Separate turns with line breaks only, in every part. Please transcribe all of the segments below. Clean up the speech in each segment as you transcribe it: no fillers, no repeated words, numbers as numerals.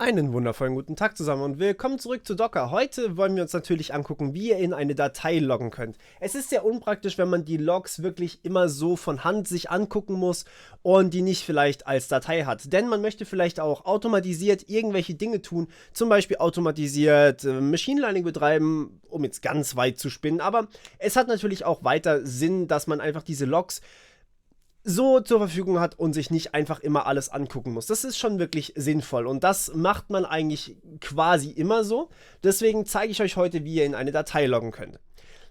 Einen wundervollen guten Tag zusammen und willkommen zurück zu Docker. Heute wollen wir uns natürlich angucken, wie ihr in eine Datei loggen könnt. Es ist sehr unpraktisch, wenn man die Logs wirklich immer so von Hand sich angucken muss und die nicht vielleicht als Datei hat. Denn man möchte vielleicht auch automatisiert irgendwelche Dinge tun, zum Beispiel automatisiert Machine Learning betreiben, um jetzt ganz weit zu spinnen. Aber es hat natürlich auch weiter Sinn, dass man einfach diese Logs so zur Verfügung hat und sich nicht einfach immer alles angucken muss. Das ist schon wirklich sinnvoll und das macht man eigentlich quasi immer so. Deswegen zeige ich euch heute, wie ihr in eine Datei loggen könnt.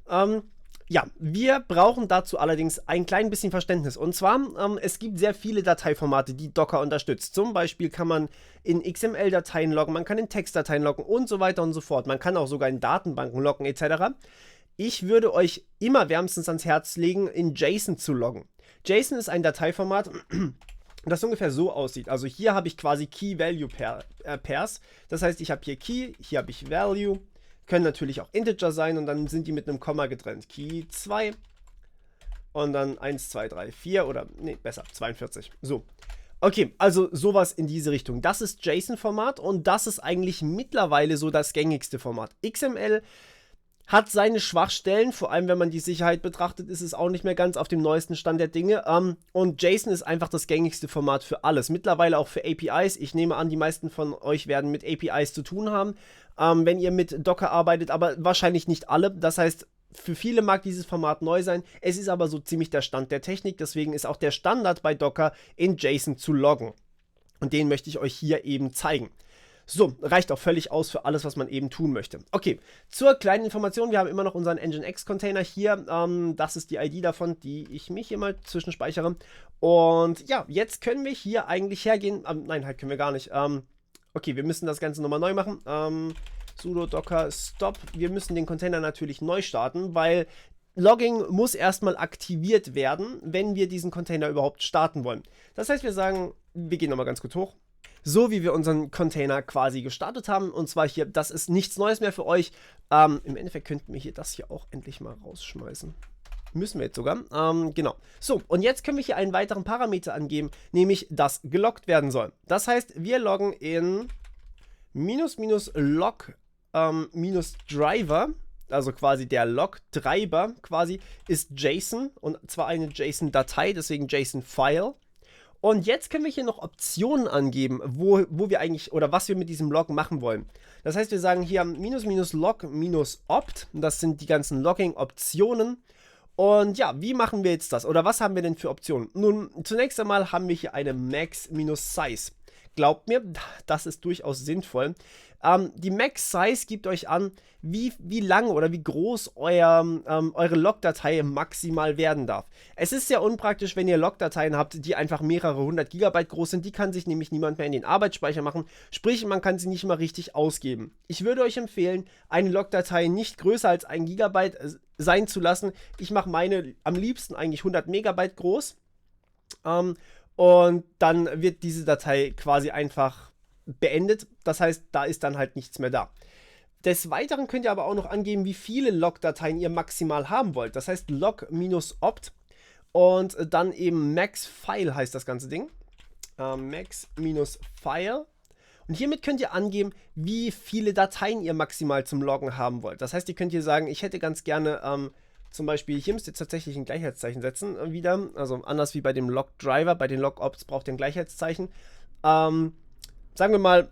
Ja, wir brauchen dazu allerdings ein klein bisschen Verständnis. Und zwar, es gibt sehr viele Dateiformate, die Docker unterstützt. Zum Beispiel kann man in XML-Dateien loggen, man kann in Textdateien loggen und so weiter und so fort. Man kann auch sogar in Datenbanken loggen etc. Ich würde euch immer wärmstens ans Herz legen, in JSON zu loggen. JSON ist ein Dateiformat, das ungefähr so aussieht. Also hier habe ich quasi Key-Value-Pairs. Das heißt, ich habe hier Key, hier habe ich Value. Können natürlich auch Integer sein und dann sind die mit einem Komma getrennt. Key 2 und dann 1, 2, 3, 4 oder, nee, besser, 42. So. Okay, also sowas in diese Richtung. Das ist JSON-Format und das ist eigentlich mittlerweile so das gängigste Format. XML hat seine Schwachstellen, vor allem wenn man die Sicherheit betrachtet, ist es auch nicht mehr ganz auf dem neuesten Stand der Dinge. Und JSON ist einfach das gängigste Format für alles. Mittlerweile auch für APIs. Ich nehme an, die meisten von euch werden mit APIs zu tun haben, wenn ihr mit Docker arbeitet, aber wahrscheinlich nicht alle. Das heißt, für viele mag dieses Format neu sein. Es ist aber so ziemlich der Stand der Technik. Deswegen ist auch der Standard bei Docker in JSON zu loggen. Und den möchte ich euch hier eben zeigen. So, reicht auch völlig aus für alles, was man eben tun möchte. Okay, zur kleinen Information, wir haben immer noch unseren Nginx-Container hier. Das ist die ID davon, die ich mich hier mal zwischenspeichere. Und ja, jetzt können wir hier eigentlich hergehen. Nein, halt können wir gar nicht. Okay, wir müssen das Ganze nochmal neu machen. Sudo docker stop. Wir müssen den Container natürlich neu starten, weil Logging muss erstmal aktiviert werden, wenn wir diesen Container überhaupt starten wollen. Das heißt, wir sagen, wir gehen nochmal ganz kurz hoch. So wie wir unseren Container quasi gestartet haben. Und zwar hier, das ist nichts Neues mehr für euch. Im Endeffekt könnten wir hier das hier auch endlich mal rausschmeißen. Müssen wir jetzt sogar. Genau. So, und jetzt können wir hier einen weiteren Parameter angeben, nämlich das geloggt werden soll. Das heißt, wir loggen in -log -driver. Also quasi der Log-Treiber quasi ist JSON und zwar eine JSON-Datei, deswegen JSON-File. Und jetzt können wir hier noch Optionen angeben, wo wir eigentlich oder was wir mit diesem Log machen wollen. Das heißt, wir sagen hier -log-opt, das sind die ganzen Logging-Optionen. Und ja, wie machen wir jetzt das? Oder was haben wir denn für Optionen? Nun, zunächst einmal haben wir hier eine Max-Size. Glaubt mir, das ist durchaus sinnvoll. Die Max-Size gibt euch an, wie lang oder wie groß eure Log-Datei maximal werden darf. Es ist sehr unpraktisch, wenn ihr Log-Dateien habt, die einfach mehrere 100 GB groß sind. Die kann sich nämlich niemand mehr in den Arbeitsspeicher machen. Sprich, man kann sie nicht mal richtig ausgeben. Ich würde euch empfehlen, eine Log-Datei nicht größer als 1 GB sein zu lassen. Ich mache meine am liebsten eigentlich 100 Megabyte groß. Und dann wird diese Datei quasi einfach beendet. Das heißt, da ist dann halt nichts mehr da. Des Weiteren könnt ihr aber auch noch angeben, wie viele Log-Dateien ihr maximal haben wollt. Das heißt log-opt und dann eben max-file heißt das ganze Ding. Max-file. Und hiermit könnt ihr angeben, wie viele Dateien ihr maximal zum Loggen haben wollt. Das heißt, ihr könnt hier sagen, ich hätte ganz gerne zum Beispiel, hier müsst ihr tatsächlich ein Gleichheitszeichen setzen wieder. Also anders wie bei dem Log-Driver, bei den Log-Opts braucht ihr ein Gleichheitszeichen. Sagen wir mal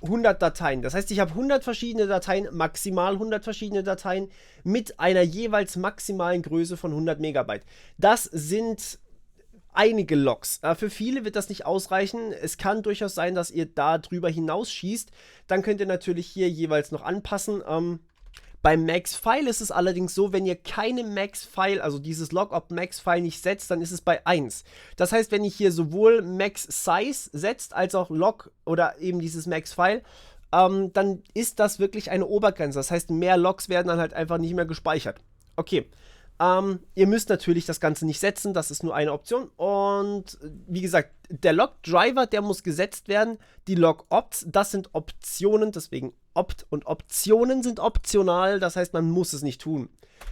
100 Dateien. Das heißt, ich habe 100 verschiedene Dateien, maximal 100 verschiedene Dateien mit einer jeweils maximalen Größe von 100 Megabyte. Das sind einige Logs. Für viele wird das nicht ausreichen. Es kann durchaus sein, dass ihr da drüber hinausschießt. Dann könnt ihr natürlich hier jeweils noch anpassen. Beim Max-File ist es allerdings so, wenn ihr keine Max-File, also dieses Log-Opt-Max-File nicht setzt, dann ist es bei 1. Das heißt, wenn ihr hier sowohl Max-Size setzt, als auch Log oder eben dieses Max-File, dann ist das wirklich eine Obergrenze. Das heißt, mehr Logs werden dann halt einfach nicht mehr gespeichert. Okay. Ihr müsst natürlich das Ganze nicht setzen, das ist nur eine Option. Und wie gesagt, der Log-Driver, der muss gesetzt werden. Die Log-Opts, das sind Optionen, deswegen Opt und Optionen sind optional, das heißt, man muss es nicht tun.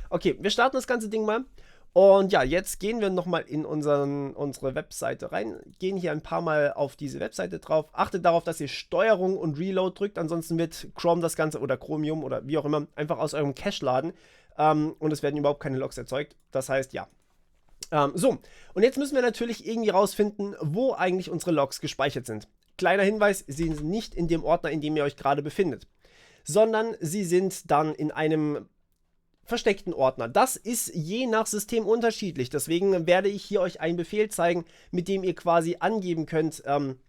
Okay, wir starten das ganze Ding mal. Und ja, jetzt gehen wir nochmal in unsere Webseite rein, gehen hier ein paar Mal auf diese Webseite drauf. Achtet darauf, dass ihr Steuerung und Reload drückt, ansonsten wird Chrome das Ganze oder Chromium oder wie auch immer einfach aus eurem Cache laden und es werden überhaupt keine Logs erzeugt. Das heißt, ja. So, und jetzt müssen wir natürlich irgendwie rausfinden, wo eigentlich unsere Logs gespeichert sind. Kleiner Hinweis, sie sind nicht in dem Ordner, in dem ihr euch gerade befindet, sondern sie sind dann in einem versteckten Ordner. Das ist je nach System unterschiedlich. Deswegen werde ich hier euch einen Befehl zeigen, mit dem ihr quasi angeben könnt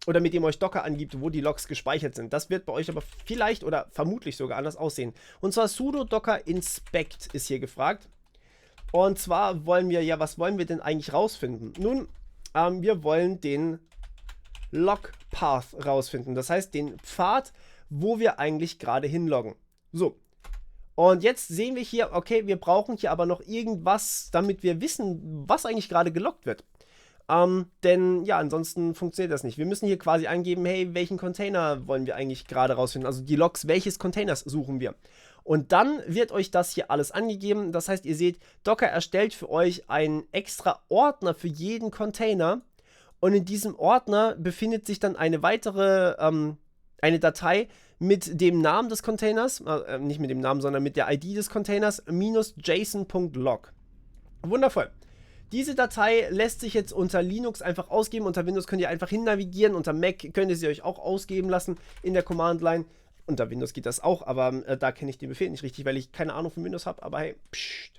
oder mit dem euch Docker angibt, wo die Logs gespeichert sind. Das wird bei euch aber vielleicht oder vermutlich sogar anders aussehen. Und zwar sudo docker inspect ist hier gefragt. Und zwar wollen wir ja, was wollen wir denn eigentlich rausfinden? Nun, wir wollen den Log Path rausfinden. Das heißt, den Pfad, wo wir eigentlich gerade hinloggen. So. Und jetzt sehen wir hier, okay, wir brauchen hier aber noch irgendwas, damit wir wissen, was eigentlich gerade geloggt wird. Denn ja, ansonsten funktioniert das nicht. Wir müssen hier quasi angeben, hey, welchen Container wollen wir eigentlich gerade rausfinden? Also die Logs, welches Containers suchen wir? Und dann wird euch das hier alles angegeben. Das heißt, ihr seht, Docker erstellt für euch einen extra Ordner für jeden Container. Und in diesem Ordner befindet sich dann eine weitere, eine Datei mit dem Namen des Containers, nicht mit dem Namen, sondern mit der ID des Containers, -json.log. Wundervoll. Diese Datei lässt sich jetzt unter Linux einfach ausgeben, unter Windows könnt ihr einfach hin navigieren, unter Mac könnt ihr sie euch auch ausgeben lassen in der Command-Line. Unter Windows geht das auch, aber da kenne ich den Befehl nicht richtig, weil ich keine Ahnung von Windows habe, aber hey, pssst.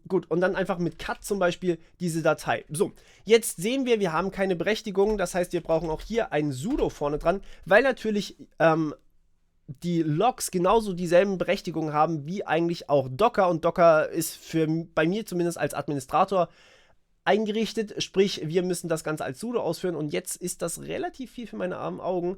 Gut, und dann einfach mit cut zum Beispiel diese Datei. So, jetzt sehen wir haben keine Berechtigung, das heißt, wir brauchen auch hier ein sudo vorne dran, weil natürlich die Logs genauso dieselben Berechtigungen haben wie eigentlich auch Docker, und Docker ist bei mir zumindest als Administrator eingerichtet, sprich, wir müssen das Ganze als sudo ausführen, und jetzt ist das relativ viel für meine armen Augen.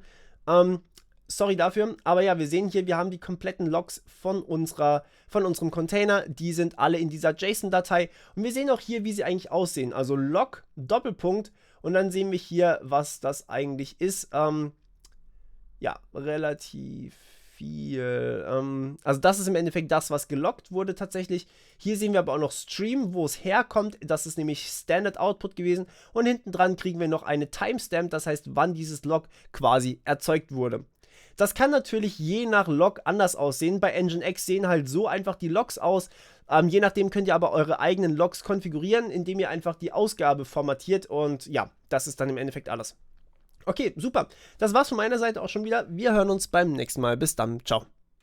Sorry dafür, aber ja, wir sehen hier, wir haben die kompletten Logs von unserem Container, die sind alle in dieser JSON-Datei, und wir sehen auch hier, wie sie eigentlich aussehen, also Log, Doppelpunkt, und dann sehen wir hier, was das eigentlich ist, ja, relativ viel, also das ist im Endeffekt das, was geloggt wurde tatsächlich. Hier sehen wir aber auch noch Stream, wo es herkommt, das ist nämlich Standard Output gewesen, und hinten dran kriegen wir noch eine Timestamp, das heißt, wann dieses Log quasi erzeugt wurde. Das kann natürlich je nach Log anders aussehen. Bei Nginx sehen halt so einfach die Logs aus. Je nachdem könnt ihr aber eure eigenen Logs konfigurieren, indem ihr einfach die Ausgabe formatiert, und ja, das ist dann im Endeffekt alles. Okay, super. Das war's von meiner Seite auch schon wieder. Wir hören uns beim nächsten Mal. Bis dann. Ciao.